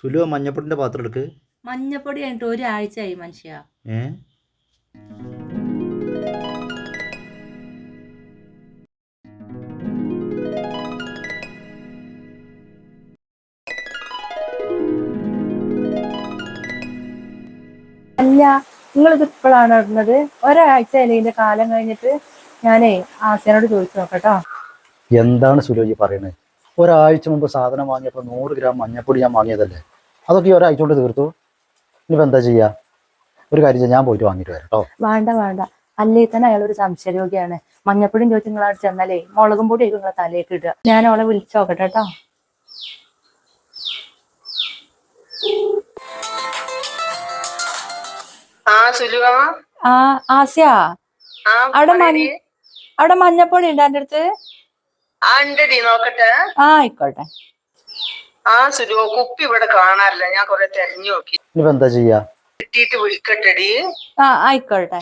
സുലു മഞ്ഞപ്പൊടിന്റെ പാത്രം എടുക്ക്. മഞ്ഞപ്പൊടി കഴിഞ്ഞിട്ട് ഒരാഴ്ചയായി മനുഷ്യ. ഏ അല്ല, നിങ്ങളിത് ഇപ്പോഴാണ് ഇടുന്നത്? ഒരാഴ്ച ഇതിന്റെ കാലം കഴിഞ്ഞിട്ട് ഞാനേ ആശാനോട് ചോദിച്ചു നോക്കട്ടോ. എന്താണ് സുലോജി പറയണത്? ഒരാഴ്ച മുമ്പ് സാധനം വാങ്ങിയപ്പോൾ 100 ഗ്രാം മഞ്ഞപ്പൊടി ഞാൻ വാങ്ങിയതല്ലേ. അതൊക്കെ ഈ ഒരാഴ്ച കൊണ്ട് തീർത്തു. ഇനിയിപ്പോൾ എന്താ ചെയ്യാ? ഒരു കാര്യം ചെയ്യാം, ഞാൻ പോയിട്ട് വാങ്ങിയിട്ട് വരാം കേട്ടോ. വേണ്ട വേണ്ട, അല്ലേ തന്നെ അയാളൊരു സംശയരോഗിയാണ്. മഞ്ഞപ്പൊടിയും ചോദിച്ചു നിങ്ങളവിടെ ചെന്നാലേ മുളകും പൊടി നിങ്ങളെ തലയൊക്കെ ഇടുക. ഞാൻ അവളെ വിളിച്ചു നോക്കട്ടെ കേട്ടോ. ആ ആസ്യ, അവിടെ മഞ്ഞപ്പൊടി ഉണ്ട് എന്റെ അടുത്ത്. നോക്കട്ടെ. ആയിക്കോട്ടെ. സുലു, കുപ്പി ഇവിടെ കാണാറില്ല, ഞാൻ കൊറേ തെരഞ്ഞു നോക്കി. ഇനിയിപ്പോൾ എന്താ ചെയ്യാ? കിട്ടിയിട്ട് വിളിക്കട്ടെടി. ആയിക്കോട്ടെ.